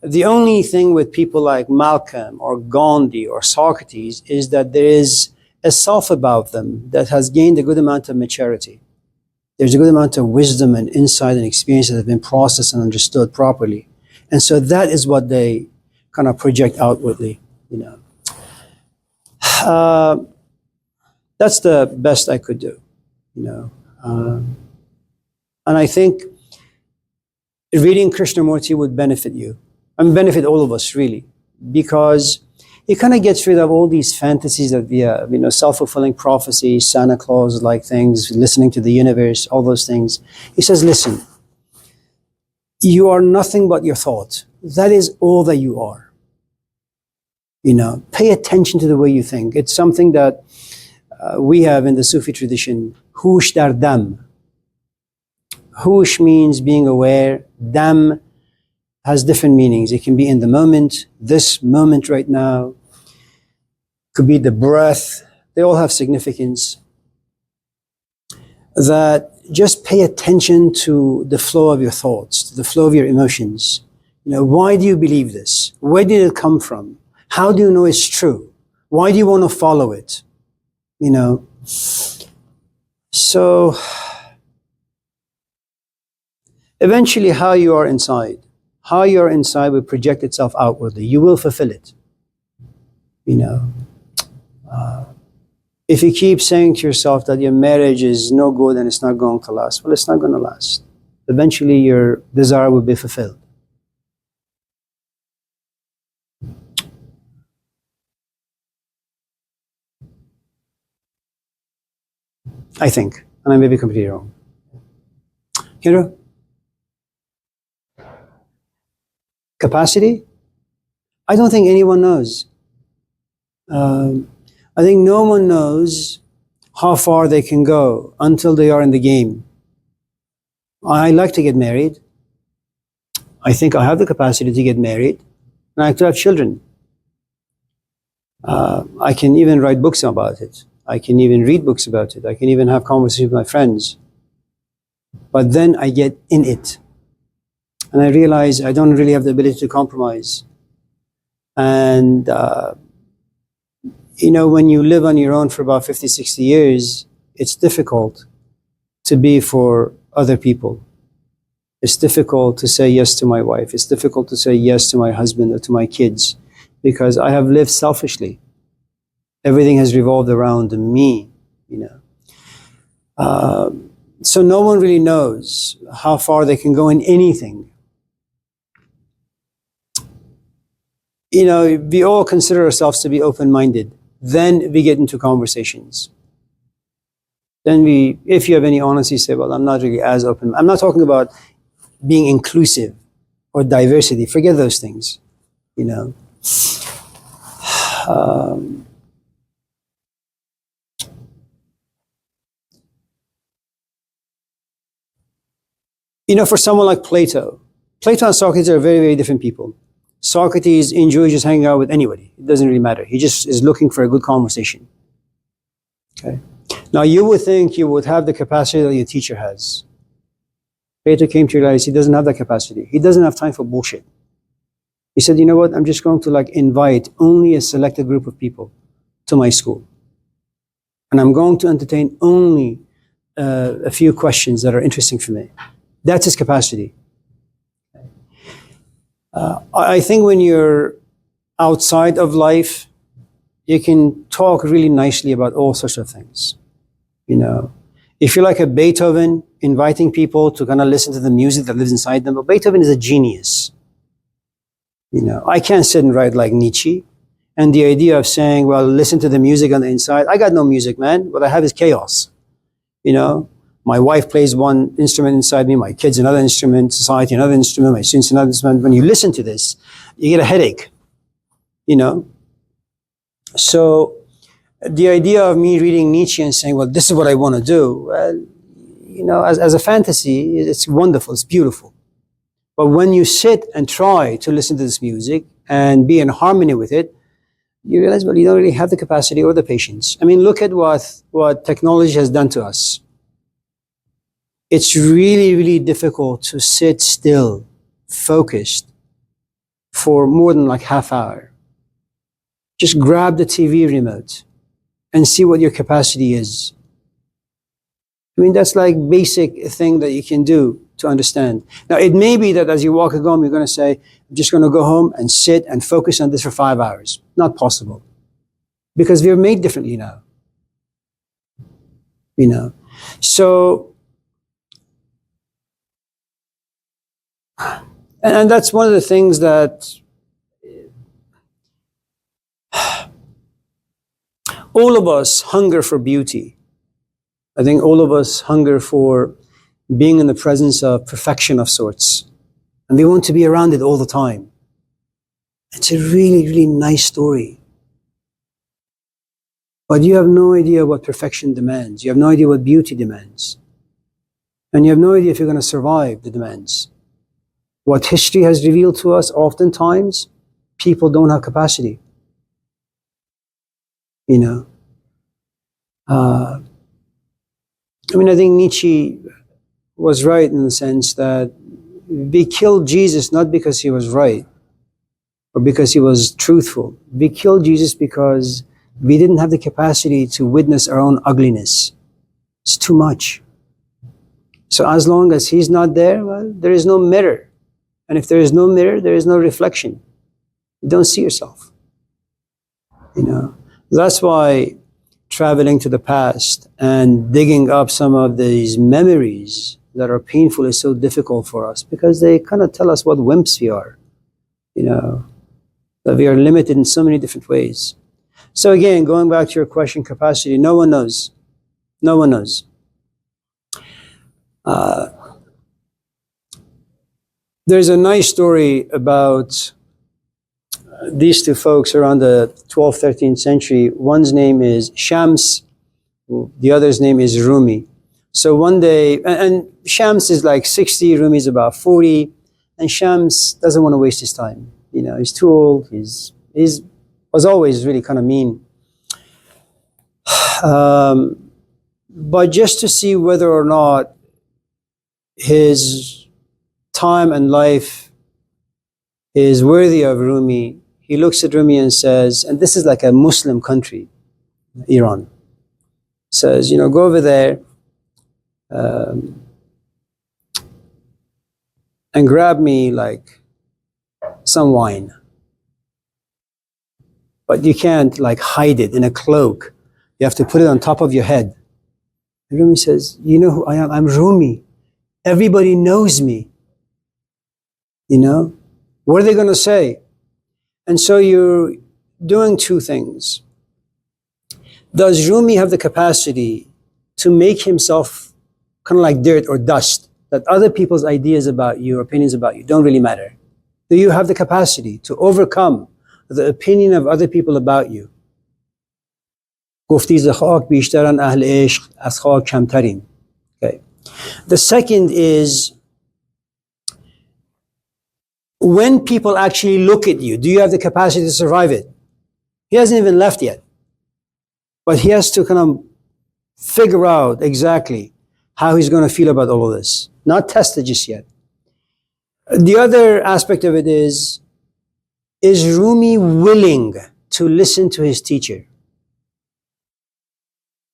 The only thing with people like Malcolm or Gandhi or Socrates is that there is a self about them that has gained a good amount of maturity. There's a good amount of wisdom and insight and experience that have been processed and understood properly. And so that is what they kind of project outwardly, you know. That's the best I could do, you know. And I think reading Krishnamurti would benefit you. I mean, benefit all of us, really. because it kind of gets rid of all these fantasies that we have, self-fulfilling prophecy, Santa Claus-like things, listening to the universe, all those things. He says, listen, you are nothing but your thought. That is all that you are. Pay attention to the way you think. It's something that we have in the Sufi tradition, hush dar dam. Hush means being aware. Dam has different meanings. It can be in the moment, this moment right now. Could be the breath. They all have significance. That just pay attention to the flow of your thoughts, to the flow of your emotions. Why do you believe this? Where did it come from? How do you know it's true? Why do you want to follow it? So eventually how you are inside will project itself outwardly. You will fulfill it. If you keep saying to yourself that your marriage is no good and it's not going to last, well, it's not going to last. Eventually your desire will be fulfilled. I think, and I may be completely wrong. Hero? Capacity? I don't think anyone knows. I think no one knows how far they can go until they are in the game. I like to get married. I think I have the capacity to get married. And I like to have children. I can even write books about it. I can even read books about it. I can even have conversations with my friends. But then I get in it. And I realize I don't really have the ability to compromise. And, when you live on your own for about 50, 60 years, it's difficult to be for other people. It's difficult to say yes to my wife. It's difficult to say yes to my husband or to my kids because I have lived selfishly. Everything has revolved around me, So no one really knows how far they can go in anything. We all consider ourselves to be open-minded. Then we get into conversations. Then if you have any honesty, say, well, I'm not really as open. I'm not talking about being inclusive or diversity. Forget those things, For someone like Plato and Socrates are very, very different people. Socrates enjoys just hanging out with anybody. It doesn't really matter. He just is looking for a good conversation. Okay. Now you would think you would have the capacity that your teacher has. Plato came to realize he doesn't have that capacity. He doesn't have time for bullshit. He said, you know what? I'm just going to invite only a selected group of people to my school. And I'm going to entertain only a few questions that are interesting for me. That's his capacity. I think when you're outside of life, you can talk really nicely about all sorts of things. If you're like a Beethoven, inviting people to kind of listen to the music that lives inside them, but Beethoven is a genius. I can't sit and write like Nietzsche. And the idea of saying, well, listen to the music on the inside. I got no music, man. What I have is chaos. My wife plays one instrument inside me, my kids another instrument, society another instrument, my students another instrument. When you listen to this, you get a headache, So the idea of me reading Nietzsche and saying, well, this is what I want to do, well, as a fantasy, it's wonderful, it's beautiful. But when you sit and try to listen to this music and be in harmony with it, you realize, well, you don't really have the capacity or the patience. I mean, look at what technology has done to us. It's really, really difficult to sit still, focused, for more than half hour. Just grab the TV remote and see what your capacity is. I mean, that's basic thing that you can do to understand. Now, it may be that as you walk home, you're going to say, I'm just going to go home and sit and focus on this for 5 hours. Not possible. Because we're made differently now. So, and that's one of the things that All of us hunger for beauty. I think all of us hunger for being in the presence of perfection of sorts. And we want to be around it all the time. It's a really, really nice story. But you have no idea what perfection demands. You have no idea what beauty demands. And you have no idea if you're going to survive the demands. What history has revealed to us, oftentimes, people don't have capacity. You know. I think Nietzsche was right in the sense that we killed Jesus not because he was right or because he was truthful. We killed Jesus because we didn't have the capacity to witness our own ugliness. It's too much. So as long as he's not there, well, there is no mirror. And if there is no mirror, there is no reflection. You don't see yourself. You know, that's why traveling to the past and digging up some of these memories that are painful is so difficult for us, because they kind of tell us what wimps we are. You know, that we are limited in so many different ways. So again, going back to your question, capacity, no one knows. No one knows. There's a nice story about these two folks around the 12th, 13th century. One's name is Shams, the other's name is Rumi. So one day, and Shams is like 60, Rumi is about 40, and Shams doesn't want to waste his time. You know, he's too old, he's was always really kind of mean. But just to see whether or not his time and life is worthy of Rumi, he looks at Rumi and says, and this is like a Muslim country, Iran, says, you know, go over there and grab me like some wine. But you can't like hide it in a cloak. You have to put it on top of your head. And Rumi says, you know who I am? I'm Rumi. Everybody knows me. You know? What are they going to say? And so you're doing two things. Does Rumi have the capacity to make himself kind of like dirt or dust, that other people's ideas about you, opinions about you, don't really matter? Do you have the capacity to overcome the opinion of other people about you? گفتی ز خاک بیشترن اهل عشق از خاک کمترین. Okay. The second is, when people actually look at you, do you have the capacity to survive it? He hasn't even left yet. But he has to kind of figure out exactly how he's going to feel about all of this. Not tested just yet. The other aspect of it is Rumi willing to listen to his teacher?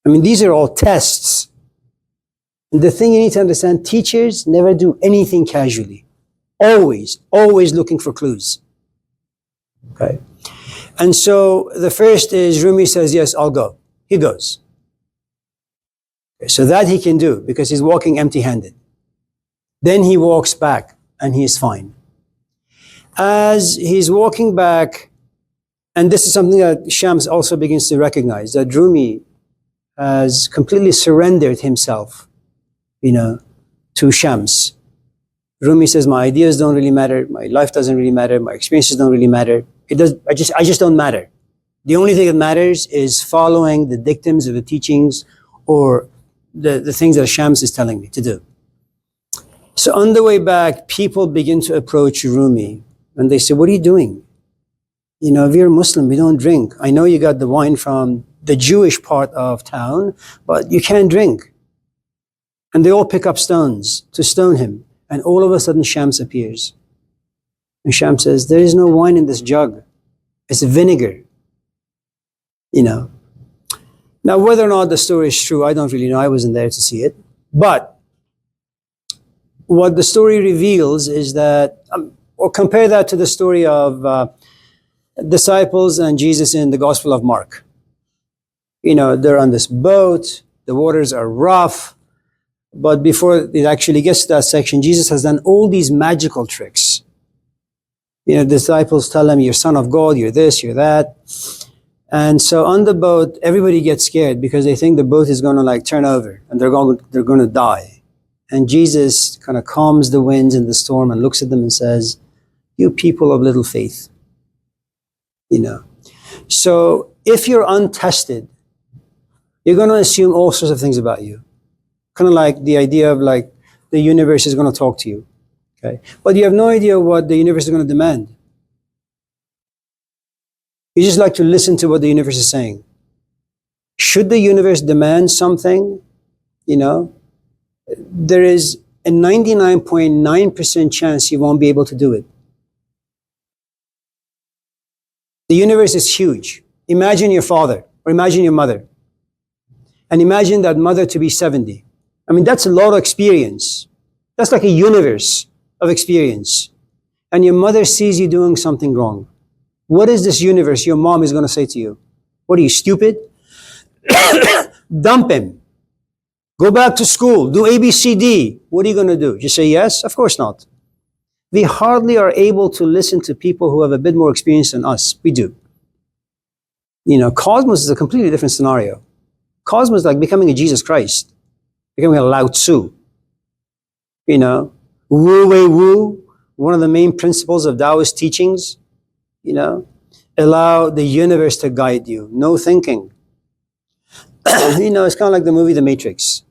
I mean, these are all tests. And the thing you need to understand, teachers never do anything casually. Always looking for clues. Okay? And so the first is Rumi says, yes, I'll go. He goes. Okay, so that he can do because he's walking empty-handed. Then he walks back and he's fine. As he's walking back, and this is something that Shams also begins to recognize, that Rumi has completely surrendered himself, you know, to Shams. Rumi says, my ideas don't really matter, my life doesn't really matter, my experiences don't really matter. I just don't matter. The only thing that matters is following the dictums of the teachings or the things that Shams is telling me to do. So on the way back, people begin to approach Rumi and they say, what are you doing? You know, we're Muslim, we don't drink. I know you got the wine from the Jewish part of town, but you can't drink. And they all pick up stones to stone him. And all of a sudden Shams appears. And Shams says, there is no wine in this jug. It's vinegar. You know. Now, whether or not the story is true, I don't really know. I wasn't there to see it. But what the story reveals is that, or compare that to the story of disciples and Jesus in the Gospel of Mark. You know, they're on this boat, the waters are rough, but before it actually gets to that section, Jesus has done all these magical tricks. You know, the disciples tell him, you're son of God, you're this, you're that. And so on the boat, everybody gets scared because they think the boat is going to like turn over and they're going to die. And Jesus kind of calms the winds and the storm and looks at them and says, "You people of little faith." You know. So if you're untested, you're going to assume all sorts of things about you. Kind of like the idea of like the universe is going to talk to you. Okay. But you have no idea what the universe is going to demand. You just like to listen to what the universe is saying. Should the universe demand something, you know, there is a 99.9% chance you won't be able to do it. The universe is huge. Imagine your father or imagine your mother. And imagine that mother to be 70. I mean, that's a lot of experience. That's like a universe of experience. And your mother sees you doing something wrong. What is this universe your mom is going to say to you? What are you, stupid? Dump him. Go back to school. Do A, B, C, D. What are you going to do? Just say yes? Of course not. We hardly are able to listen to people who have a bit more experience than us. We do. You know, Cosmos is a completely different scenario. Cosmos is like becoming a Jesus Christ, becoming a Lao Tzu. You know, Wu Wei Wu, one of the main principles of Taoist teachings. You know, allow the universe to guide you. No thinking. You know, it's kind of like the movie The Matrix.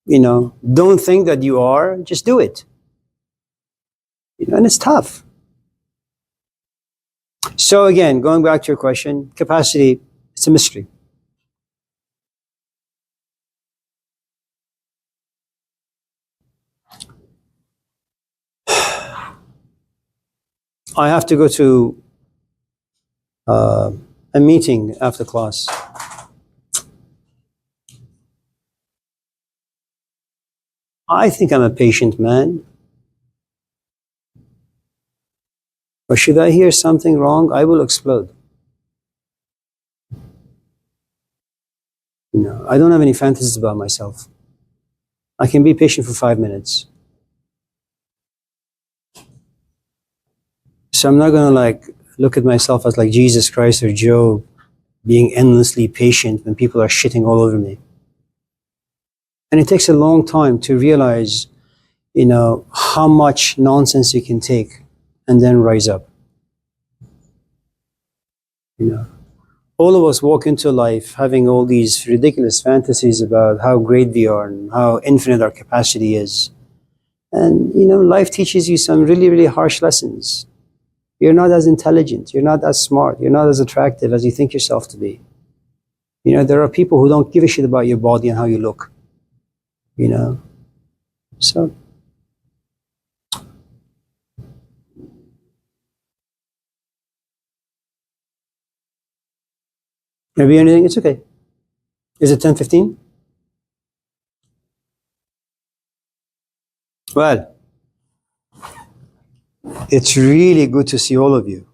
You know, don't think that you are, just do it. You know, and it's tough. So again, going back to your question, capacity, it's a mystery. I have to go to a meeting after class. I think I'm a patient man. But should I hear something wrong, I will explode. You know, I don't have any fantasies about myself. I can be patient for 5 minutes. So I'm not going to like look at myself as like Jesus Christ or Job, being endlessly patient when people are shitting all over me. And it takes a long time to realize, you know, how much nonsense you can take and then rise up. You know, all of us walk into life having all these ridiculous fantasies about how great we are and how infinite our capacity is. And, you know, life teaches you some really, really harsh lessons. You're not as intelligent. You're not as smart. You're not as attractive as you think yourself to be. You know, there are people who don't give a shit about your body and how you look. You know, so maybe anything. It's okay. Is it 10:15? Well, it's really good to see all of you.